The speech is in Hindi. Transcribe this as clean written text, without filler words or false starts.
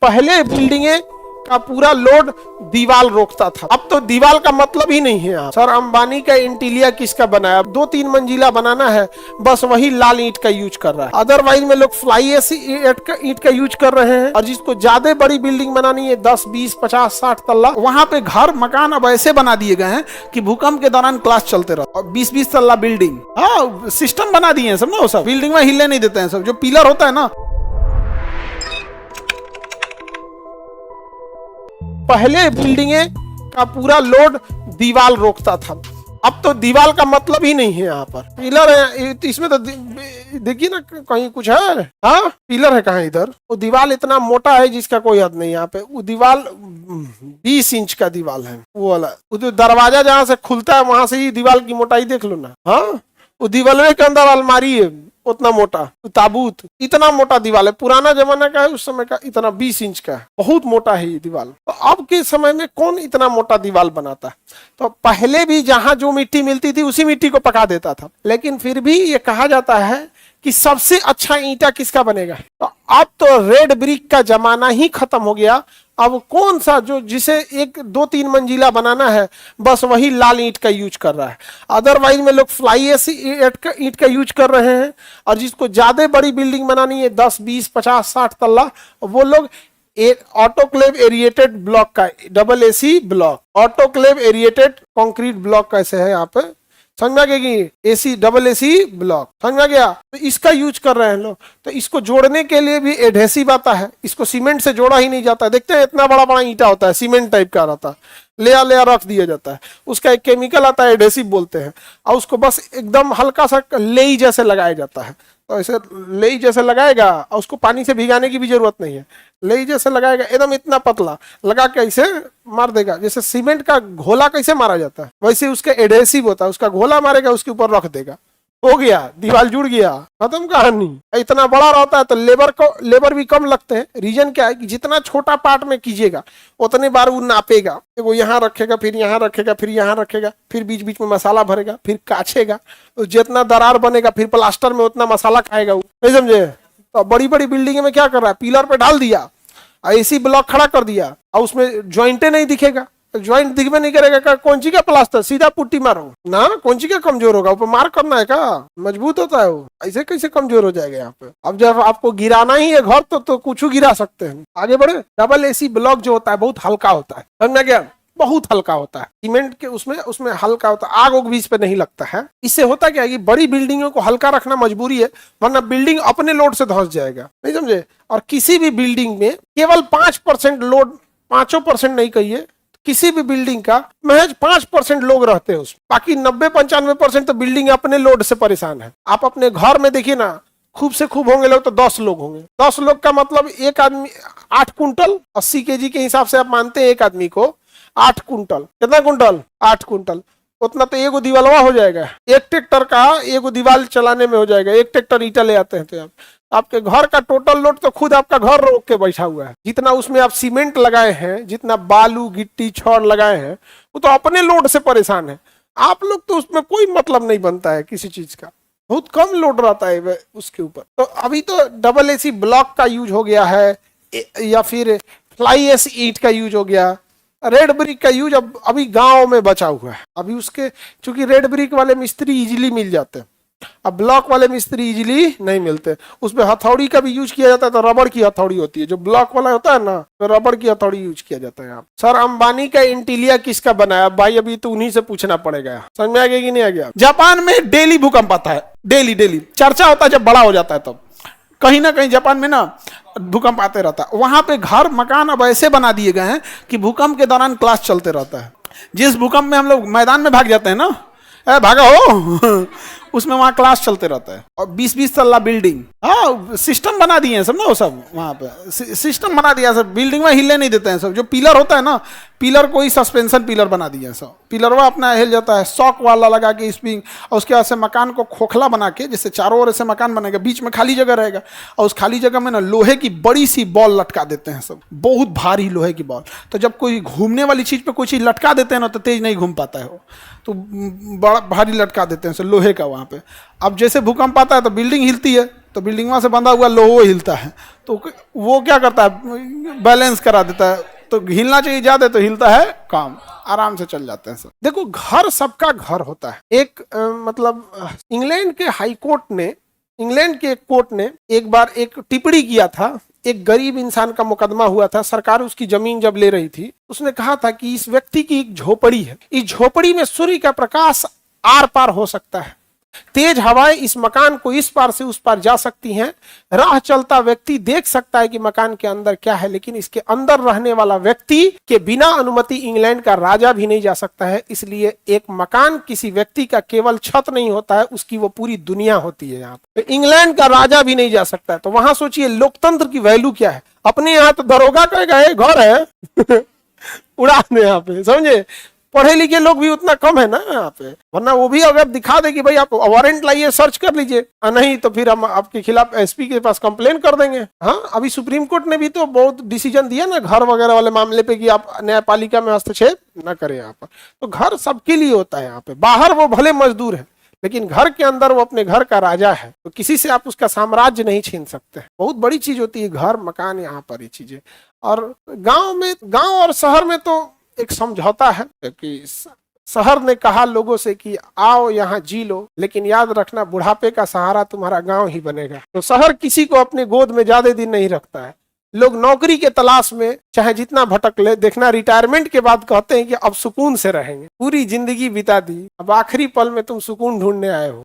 पहले बिल्डिंगे का पूरा लोड दीवार रोकता था, अब तो दीवार का मतलब ही नहीं है। आप सर अंबानी का इंटीरियर किसका बनाया? 2-3 मंजिला बनाना है, बस वही लाल ईंट का यूज कर रहा है। अदरवाइज में लोग फ्लाई एश ईंट का यूज कर रहे हैं। और जिसको ज्यादा बड़ी बिल्डिंग बनानी है 10, 20, 50, 60 तल्ला, वहां पे घर मकान अब ऐसे बना दिए गए हैं कि भूकंप के दौरान क्लास चलते रहो। 20-20 तल्ला बिल्डिंग, हाँ सिस्टम बना दिए हैं सब ना, वो सब बिल्डिंग में हिलने नहीं देते हैं। सब जो पिलर होता है ना, पहले बिल्डिंगे का पूरा लोड दीवार रोकता था, अब तो दीवार का मतलब ही नहीं है। यहाँ पर पिलर है, इसमें तो देखिए ना कहीं कुछ है, हाँ पिलर है कहाँ इधर। वो दीवार इतना मोटा है जिसका कोई हद नहीं। यहाँ पे वो दीवार 20 इंच का दीवार है, वो वाला। वो जो दरवाजा जहाँ से खुलता है वहां से ही दीवार की मोटाई देख लो ना। हाँ वो दीवार के अंदर अलमारी है उतना मोटा, ताबूत इतना मोटा दीवार है, पुराना जमाना का है, उस समय का इतना 20 इंच का है, बहुत मोटा है ये दीवार। तो अब के समय में कौन इतना मोटा दीवार बनाता है? तो पहले भी जहां जो मिट्टी मिलती थी उसी मिट्टी को पका देता था, लेकिन फिर भी ये कहा जाता है कि सबसे अच्छा ईंटा किसका बनेगा। तो अब तो रेड ब्रिक का जमाना ही खत्म हो गया। अब कौन सा जो जिसे 1-2-3 मंजिला बनाना है, बस वही लाल ईंट का यूज कर रहा है। अदरवाइज में लोग फ्लाई एश ईंट का यूज कर रहे हैं। और जिसको ज्यादा बड़ी बिल्डिंग बनानी है 10, 20, 50, 60 तल्ला, वो लोग ऑटोक्लेव एरिएटेड ब्लॉक का, AAC block, autoclave aerated concrete block कैसे है यहाँ पे, समझ में आ गया? AAC ब्लॉक, समझ में आ गया? तो इसका यूज कर रहे हैं लोग। तो इसको जोड़ने के लिए भी एडहेसिव आता है, इसको सीमेंट से जोड़ा ही नहीं जाता है। देखते हैं इतना बड़ा बड़ा ईंटा होता है, सीमेंट टाइप का रहता है, लेयर रख दिया जाता है, उसका एक केमिकल आता है एडहेसिव बोलते हैं, और उसको बस एकदम हल्का सा लेई जैसे लगाया जाता है। तो ऐसे लेई जैसे लगाएगा और उसको पानी से भिगाने की भी जरूरत नहीं है, लेई जैसे लगाएगा एकदम इतना पतला लगा के ऐसे मार देगा। जैसे सीमेंट का घोला कैसे मारा जाता है वैसे उसका एडहेसिव होता है, उसका घोला मारेगा, उसके ऊपर रख देगा, हो गया, दीवार जुड़ गया, खत्म कहानी। इतना बड़ा रहता है तो लेबर भी कम लगते हैं। रीजन क्या है कि जितना छोटा पार्ट में कीजिएगा उतने बार वो नापेगा, वो यहाँ रखेगा, फिर यहाँ रखेगा, फिर यहाँ रखेगा, फिर बीच बीच में मसाला भरेगा, फिर काछेगा, तो जितना दरार बनेगा फिर प्लास्टर में उतना मसाला खाएगा वो, नहीं समझे? तो बड़ी बड़ी बिल्डिंग में क्या कर रहा है, पिलर पे डाल दिया, ऐसी ब्लॉक खड़ा कर दिया, और उसमें ज्वाइंटे नहीं दिखेगा, ज्वाइंट दिखबे नहीं करेगा। कौन सी का प्लास्टर, सीधा पुट्टी मारो ना, कौन सी का कमजोर होगा, ऊपर मार करना है का, मजबूत होता है वो, ऐसे कैसे कमजोर हो जाएगा यहाँ पे। अब जब आपको गिराना ही है घर तो कुछ गिरा सकते हैं। आगे बढ़े। AAC ब्लॉक जो होता है बहुत हल्का होता है, समझ गया? बहुत हल्का होता है, सीमेंट के उसमें हल्का होता है, आग उग भी इस पे नहीं लगता है। इससे होता क्या है कि बड़ी बिल्डिंगों को हल्का रखना मजबूरी है, वरना बिल्डिंग अपने लोड से धंस जाएगा, नहीं समझे? और किसी भी बिल्डिंग में केवल 5% लोड, 5% नहीं कहिए, किसी भी बिल्डिंग का महज 5% लोग रहते हैं उसमें, बाकी 90-95% तो बिल्डिंग अपने लोड से परेशान है। आप अपने घर में देखिए ना, खूब से खूब होंगे लोग तो 10 लोग होंगे। 10 लोग का मतलब एक आदमी 8 कुंटल, 80 kg के हिसाब से आप मानते हैं एक आदमी को 8 कुंटल। कितना कुंटल? 8 कुंटल। उतना तो एगो दीवालवा हो जाएगा, एक ट्रैक्टर का एगो दीवार चलाने में हो जाएगा। एक ट्रैक्टर ईंटा ले आते हैं तो आपके घर का टोटल लोड तो खुद आपका घर रोक के बैठा हुआ है। जितना उसमें आप सीमेंट लगाए हैं, जितना बालू गिट्टी छड़ लगाए हैं, वो तो अपने लोड से परेशान है। आप लोग तो उसमें कोई मतलब नहीं बनता है किसी चीज का, बहुत कम लोड रहता है उसके ऊपर। तो अभी तो AAC ब्लॉक का यूज हो गया है, या फिर फ्लाई एश ईंट का यूज हो गया। रेड ब्रिक का यूज अभी गांव में बचा हुआ है। अभी उसके चूंकि रेड ब्रिक वाले मिस्त्री इजीली मिल जाते हैं, अब ब्लॉक वाले मिस्त्री इजीली नहीं मिलते। उसमें हथौड़ी का भी यूज किया जाता है, तो रबड़ की हथौड़ी होती है। जो ब्लॉक वाला होता है ना, तो रबड़ की हथौड़ी यूज किया जाता है। सर अंबानी का इंटीरियर किसका बनाया? भाई अभी तो उन्हीं से पूछना पड़ेगा। समझ में आ गया कि नहीं आ गया? जापान में डेली भूकंप आता है, डेली चर्चा होता है, जब बड़ा हो जाता है तब कहीं ना कहीं जापान में ना भूकंप आते रहता है। वहां पे घर मकान अब ऐसे बना दिए गए हैं कि भूकंप के दौरान क्लास चलते रहता है। जिस भूकंप में हम लोग मैदान में भाग जाते हैं ना, भागा हो उसमें वहां क्लास चलते रहता है। और 20-20 तल्ला बिल्डिंग, हाँ सिस्टम बना दिए हैं सब ना, वो सब वहां पे सिस्टम बना दिया सब, बिल्डिंग में हिलने नहीं देते हैं सब। जो पिलर होता है ना, पिलर को ही सस्पेंशन पिलर बना दिया है सब, पिलर वो अपना हिल जाता है, शॉक वाला लगा के स्प्रिंग। और उसके बाद से मकान को खोखला बना के, जैसे चारों ओर से मकान बनेगा, बीच में खाली जगह रहेगा, और उस खाली जगह में ना लोहे की बड़ी सी बॉल लटका देते हैं सब, बहुत भारी लोहे की बॉल। तो जब कोई घूमने वाली चीज पे कोई चीज लटका देते हैं ना, तो तेज नहीं घूम पाता है वो, तो बड़ा भारी लटका देते हैं लोहे का वहां पे। अब जैसे भूकंप आता है तो बिल्डिंग हिलती है, तो बिल्डिंग से बंधा हुआ लोहा हिलता है, तो वो क्या करता है, बैलेंस करा देता है। तो हिलना चाहिए ज्यादा, तो हिलता है, काम आराम से चल जाते हैं सब। देखो, घर सबका घर होता है। एक मतलब इंग्लैंड के हाई कोर्ट ने, इंग्लैंड के एक कोर्ट ने एक बार एक टिप्पणी किया था। एक गरीब इंसान का मुकदमा हुआ था, सरकार उसकी जमीन जब ले रही थी, उसने कहा था कि इस व्यक्ति की एक झोपड़ी है, इस झोपड़ी में सूर्य का प्रकाश आर पार हो सकता है, तेज हवाएं इस मकान को इस पार से उस पार जा सकती हैं, राह चलता व्यक्ति देख सकता है कि मकान के अंदर क्या है, लेकिन इसके अंदर रहने वाला व्यक्ति के बिना अनुमति इंग्लैंड का राजा भी नहीं जा सकता है। इसलिए एक मकान किसी व्यक्ति का केवल छत नहीं होता है, उसकी वो पूरी दुनिया होती है। यहाँ तो इंग्लैंड का राजा भी नहीं जा सकता है। तो वहां सोचिए लोकतंत्र की वैल्यू क्या है। अपने यहाँ तो दरोगा कहेगा घर है उड़ा दे यहाँ पे, समझे। पढ़े लिखे लोग भी उतना कम है ना यहाँ पे, वरना वो भी अगर दिखा दे कि भाई आप वारंट लाइए, सर्च कर लीजिए, नहीं तो फिर हम आपके खिलाफ एसपी के पास कंप्लेन कर देंगे। हाँ, अभी सुप्रीम कोर्ट ने भी तो बहुत डिसीजन दिया ना घर वगैरह वाले मामले पे कि आप न्यायपालिका में हस्तक्षेप न करें यहाँ पर। तो घर सबके लिए होता है यहाँ पे। बाहर वो भले मजदूर है, लेकिन घर के अंदर वो अपने घर का राजा है। तो किसी से आप उसका साम्राज्य नहीं छीन सकते। बहुत बड़ी चीज होती है घर मकान, यहाँ पर ये चीजें। और गांव में, गांव और शहर में तो एक समझौता है कि शहर ने कहा लोगों से कि आओ यहाँ जी लो, लेकिन याद रखना बुढ़ापे का सहारा तुम्हारा गांव ही बनेगा। तो शहर किसी को अपने गोद में ज्यादा दिन नहीं रखता है। लोग नौकरी के तलाश में चाहे जितना भटक ले, देखना रिटायरमेंट के बाद कहते हैं कि अब सुकून से रहेंगे, पूरी जिंदगी बिता दी, अब आखिरी पल में तुम सुकून ढूंढने आए हो।